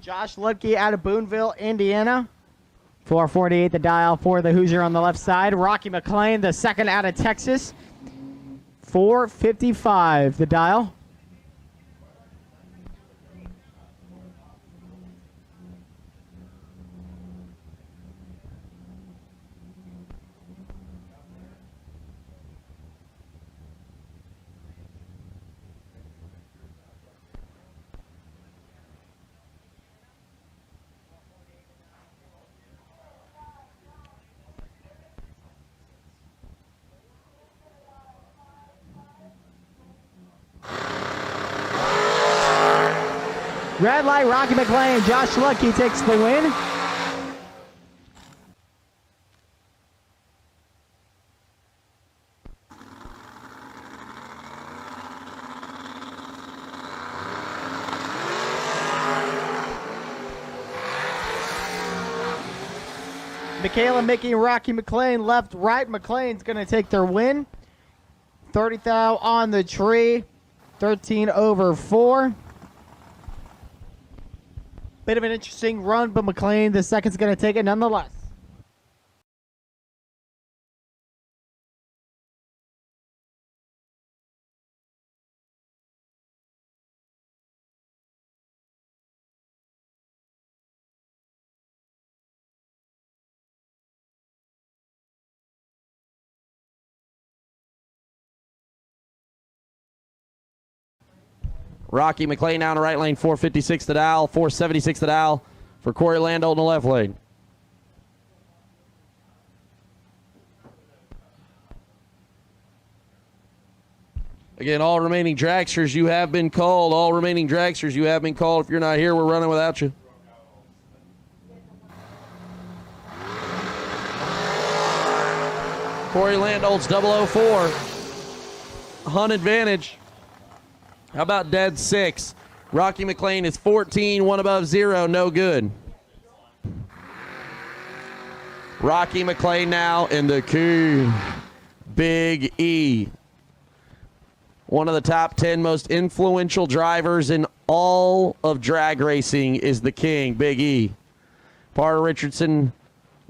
Josh Lutke out of Boonville, Indiana. 448 the dial for the Hoosier on the left side. Rocky McLean, the second out of Texas. 455 the dial. Red light, Rocky McLean. Josh Lutke takes the win. Michaela, Mickey, Rocky McLean, left, right. McLean's going to take their win. 30 thou on the tree. 13 over 4. Bit of an interesting run, but McLean, the second's going to take it nonetheless. Rocky McLean down the right lane, 456 the dial, 476 the dial for Corey Landau in the left lane. Again, all remaining dragsters, you have been called. All remaining dragsters, you have been called. If you're not here, we're running without you. Corey Landau's 004. Hunt advantage. How about dead 6? Rocky McLean is 14, 1 above 0, no good. Rocky McLean now in the king, Big E. One of the top 10 most influential drivers in all of drag racing is the king, Big E. Part of Richardson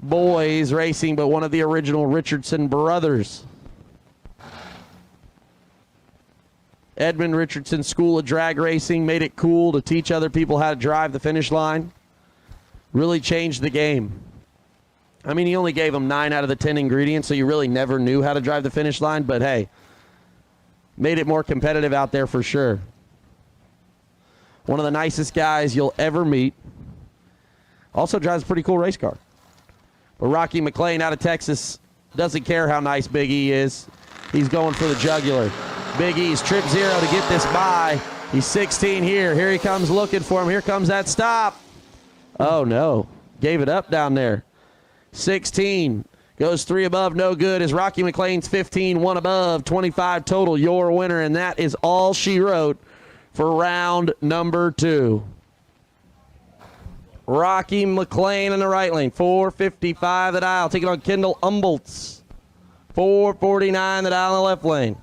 boys racing, but one of the original Richardson brothers. Edmund Richardson School of Drag Racing made it cool to teach other people how to drive the finish line. Really changed the game. I mean, he only gave them 9 out of the 10 ingredients, so you really never knew how to drive the finish line, but hey, made it more competitive out there for sure. One of the nicest guys you'll ever meet. Also drives a pretty cool race car. But Rocky McLean out of Texas doesn't care how nice Big E is. He's going for the jugular. Big E's trip 0 to get this by. He's 16 here. Here he comes looking for him. Here comes that stop. Oh, no. Gave it up down there. 16. Goes 3 above, no good. As Rocky McLean's 15, 1 above, 25 total. Your winner, and that is all she wrote for round number 2. Rocky McLean in the right lane. 455 the dial. Taking on Kendall Umboltz. 449 the dial in the left lane.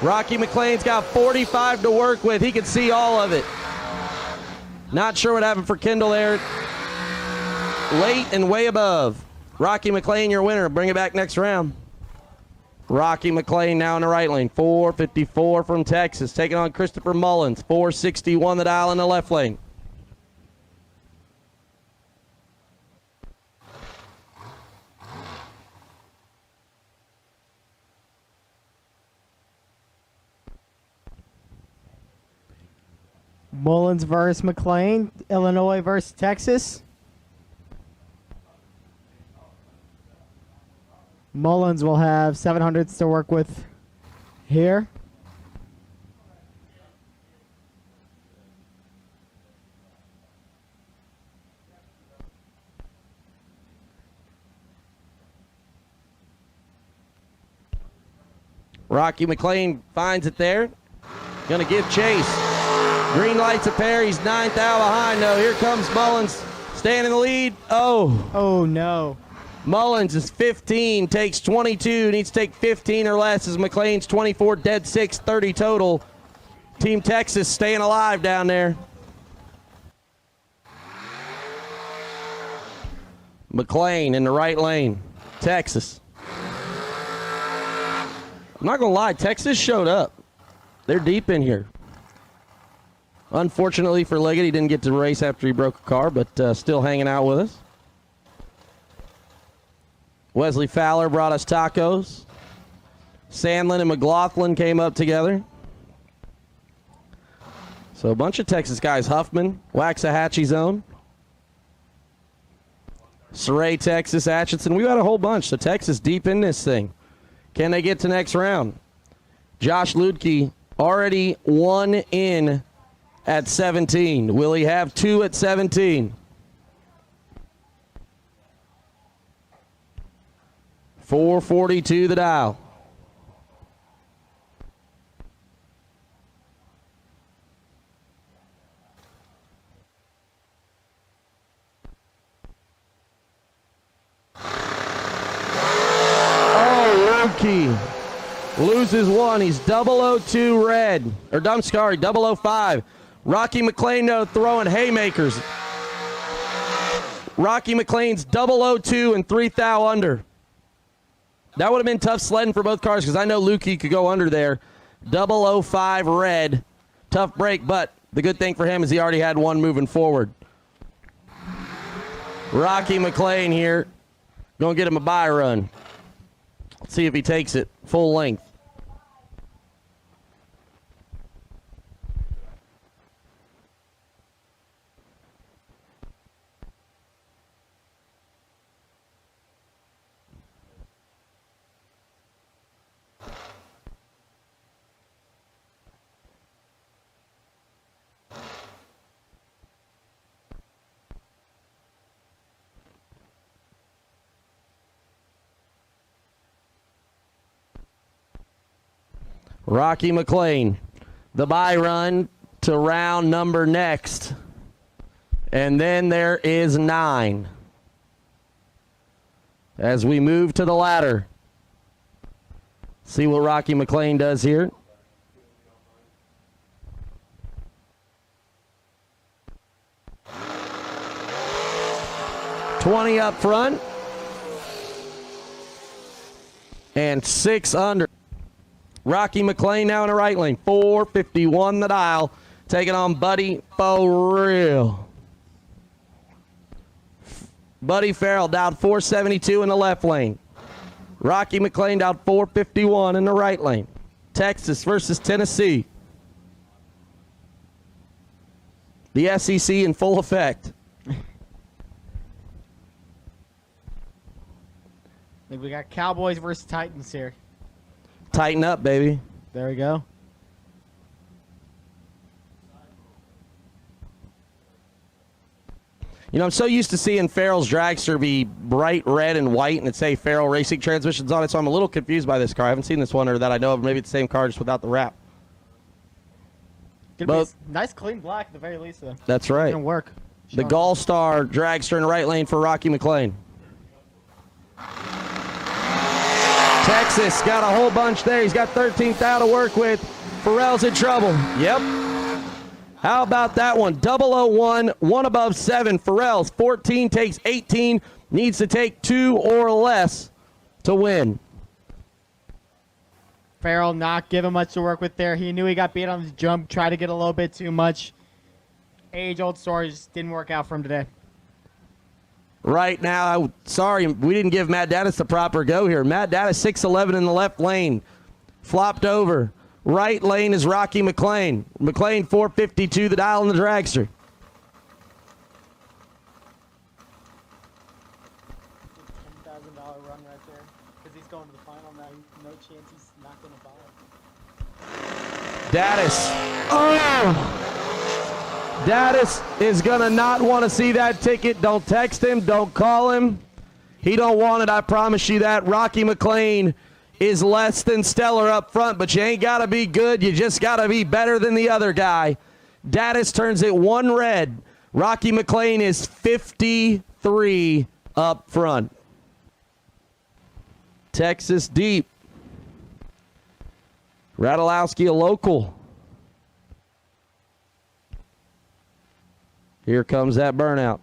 Rocky McLean's got 45 to work with. He can see all of it. Not sure what happened for Kendall there. Late and way above. Rocky McLean, your winner. Bring it back next round. Rocky McLean now in the right lane. 454 from Texas. Taking on Christopher Mullins. 461 the dial in the left lane. Mullins versus McLean. Illinois versus Texas. Mullins will have 700s to work with here. Rocky McLean finds it there. Going to give chase. Green lights a pair. He's 9th out behind, though. Here comes Mullins. Staying in the lead. Oh. Oh, no. Mullins is 15, takes 22, needs to take 15 or less as McLean's 24, dead 6, 30 total. Team Texas staying alive down there. McLean in the right lane. Texas. I'm not going to lie, Texas showed up. They're deep in here. Unfortunately for Leggett, he didn't get to race after he broke a car, but still hanging out with us. Wesley Fowler brought us tacos. Sandlin and McLaughlin came up together. So a bunch of Texas guys. Huffman, Waxahachie zone. Saray, Texas, Atchison. We got a whole bunch. So Texas deep in this thing. Can they get to next round? Josh Ludke already 1 in at 17. Will he have 2 at 17? 442 the dial. Oh, Ludke loses 1. He's 002 red. Or I'm sorry, 005. Rocky McLean, though, throwing haymakers. Rocky McLean's 002 and 3 thou under. That would have been tough sledding for both cars because I know Lukey could go under there. 005 red. Tough break, but the good thing for him is he already had 1 moving forward. Rocky McLean here. Going to get him a bye run. Let's see if he takes it full length. Rocky McLean, the bye run to round number next. And then there is 9. As we move to the ladder. See what Rocky McLean does here. $20 up front. And 6 under. Rocky McLean now in the right lane. 451 the dial. Taking on Buddy for real. Buddy Farrell down 472 in the left lane. Rocky McLean down 451 in the right lane. Texas versus Tennessee. The SEC in full effect. I think we got Cowboys versus Titans here. Tighten up, baby. There we go. You know, I'm so used to seeing Farrell's dragster be bright red and white and it say Farrell Racing Transmissions on it, so I'm a little confused by this car. I haven't seen this one or that I know of. Maybe it's the same car just without the wrap. Both. Nice clean black at the very least, though. That's right. It's gonna work. The Gallstar dragster in the right lane for Rocky McLean. Texas got a whole bunch there. He's got 13th out to work with. Farrell's in trouble. Yep. How about that one? 001, 1 above 7. Farrell's 14, takes 18. Needs to take 2 or less to win. Farrell not giving much to work with there. He knew he got beat on his jump. Tried to get a little bit too much. Age-old story, just didn't work out for him today. Right now, sorry, we didn't give Matt Dattis the proper go here. Matt Dattis, 6'11 in the left lane. Flopped over. Right lane is Rocky McLean. McLean, 452, the dial in the dragster. $10,000 run right there. Because he's going to the final now. No chance he's not going to buy it. Dattis. Oh! Dattis is going to not want to see that ticket. Don't text him. Don't call him. He don't want it, I promise you that. Rocky McLean is less than stellar up front, but you ain't got to be good. You just got to be better than the other guy. Dattis turns it 1 red. Rocky McLean is 53 up front. Texas deep. Radolowski a local. Here comes that burnout.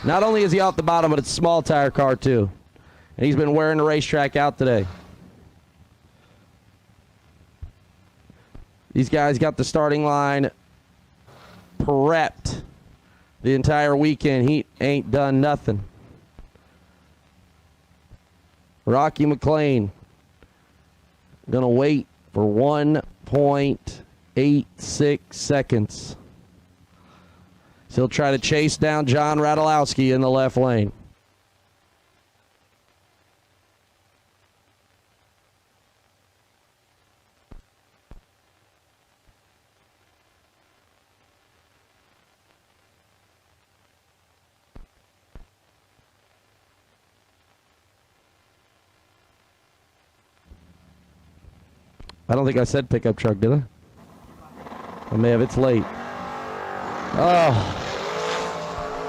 Not only is he off the bottom, but it's a small tire car too. And he's been wearing the racetrack out today. These guys got the starting line prepped the entire weekend. He ain't done nothing. Rocky McLean gonna wait for 1.86 seconds. So he'll try to chase down John Radolowski in the left lane. I don't think I said pickup truck, did I? I may have. It's late. Oh.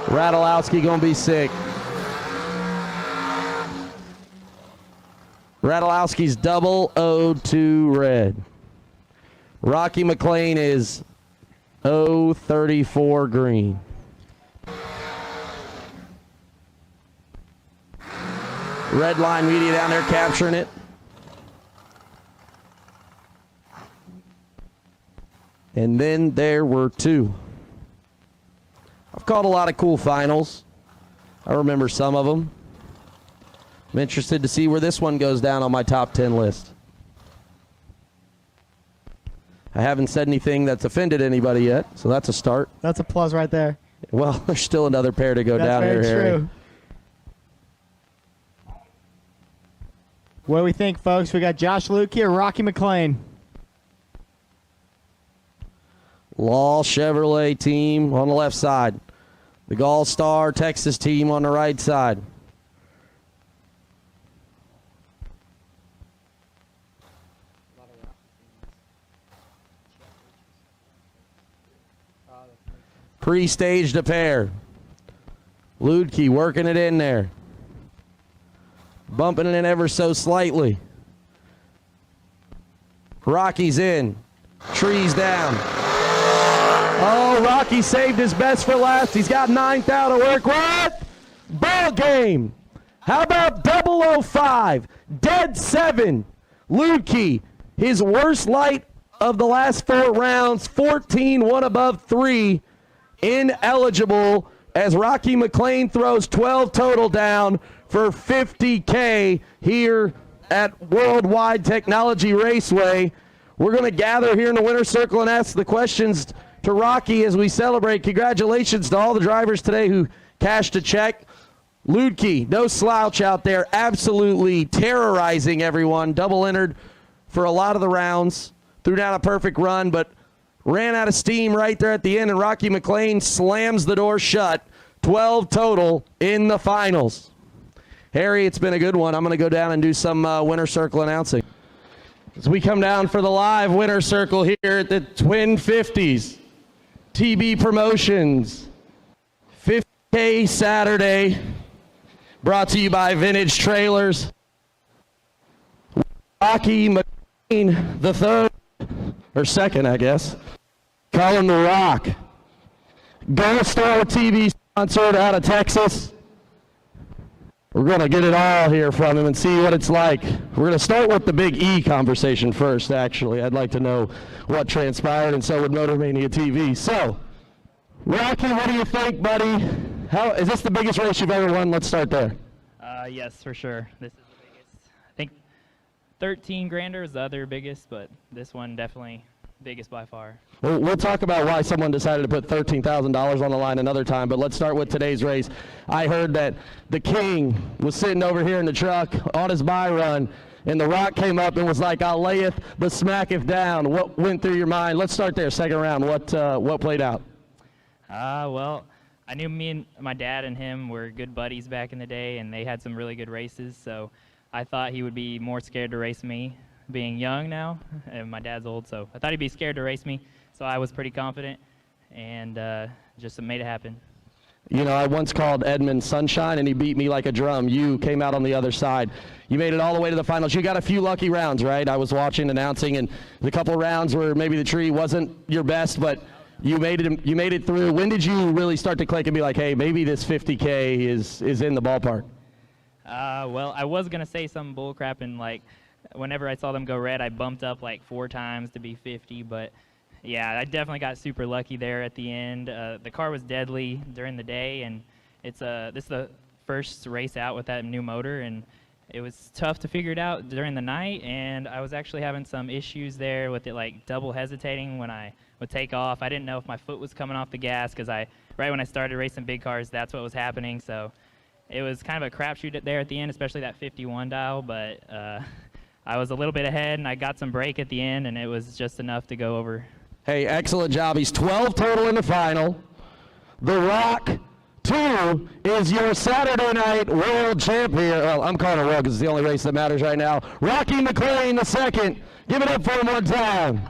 Radolowski gonna be sick. Radolowski's 002 red. Rocky McLean is 034 green. Red line media down there capturing it. And then there were 2. I've called a lot of cool finals. I remember some of them. I'm interested to see where this one goes down on my top 10 list. I haven't said anything that's offended anybody yet, so that's a start. That's a plus right there. Well, there's still another pair to go down here, That's very Harry. true. What do we think, folks? We got Josh Lukey or Rocky McLean? Law Chevrolet team on the left side. The Gall Star Texas team on the right side. Pre-staged a pair. Ludke working it in there. Bumping it in ever so slightly. Rocky's in. Trees down. Oh, Rocky saved his best for last. He's got 9th out to work with. Ball game. How about 005? Dead 7. Ludke, his worst light of the last 4 rounds. 14, 1 above 3. Ineligible as Rocky McLean throws 12 total down for $50K here at Worldwide Technology Raceway. We're going to gather here in the winner's circle and ask the questions to Rocky as we celebrate. Congratulations to all the drivers today who cashed a check. Ludke, no slouch out there, absolutely terrorizing everyone. Double entered for a lot of the rounds. Threw down a perfect run, but ran out of steam right there at the end, and Rocky McLean slams the door shut. 12 total in the finals. Harry, it's been a good one. I'm going to go down and do some winner circle announcing. As we come down for the live winner circle here at the Twin 50s. TB Promotions. 50K Saturday. Brought to you by Vintage Trailers. Rocky McLean the third, or second, I guess. Call him the Rock. Gold Star TV sponsored out of Texas. We're going to get it all here from him and see what it's like. We're going to start with the Big E conversation first, actually. I'd like to know what transpired, and so would Motormania TV. So, Rocky, what do you think, buddy? How is this the biggest race you've ever won? Let's start there. Yes, for sure. This is the biggest. I think 13 grander is the other biggest, but this one definitely biggest by far. Well, we'll talk about why someone decided to put $13,000 on the line another time, but let's start with today's race. I heard that the King was sitting over here in the truck on his bye run, and the Rock came up and was like, "I'll layeth the smacketh down." What went through your mind? Let's start there, second round. What played out? Well, I knew me and my dad and him were good buddies back in the day, and they had some really good races, so I thought he would be more scared to race me, being young now, and my dad's old, so I thought he'd be scared to race me, so I was pretty confident, and just made it happen. You know, I once called Edmund Sunshine, and he beat me like a drum. You came out on the other side. You made it all the way to the finals. You got a few lucky rounds, right? I was watching, announcing, and a couple of rounds where maybe the tree wasn't your best, but you made it through. When did you really start to click and be like, hey, maybe this 50K is in the ballpark? Well, I was going to say some bull crap, and like whenever I saw them go red, I bumped up like 4 times to be 50, but yeah, I definitely got super lucky there at the end. The car was deadly during the day, and this is the first race out with that new motor, and it was tough to figure it out during the night, and I was actually having some issues there with it like double hesitating when I would take off. I didn't know if my foot was coming off the gas because right when I started racing big cars, that's what was happening. So it was kind of a crapshoot there at the end, especially that 51 dial, but I was a little bit ahead, and I got some brake at the end, and it was just enough to go over. Hey, excellent job. He's 12 total in the final. The Rock 2 is your Saturday night world champion. Well, I'm calling it world because it's the only race that matters right now. Rocky McLean II. Give it up for him one time.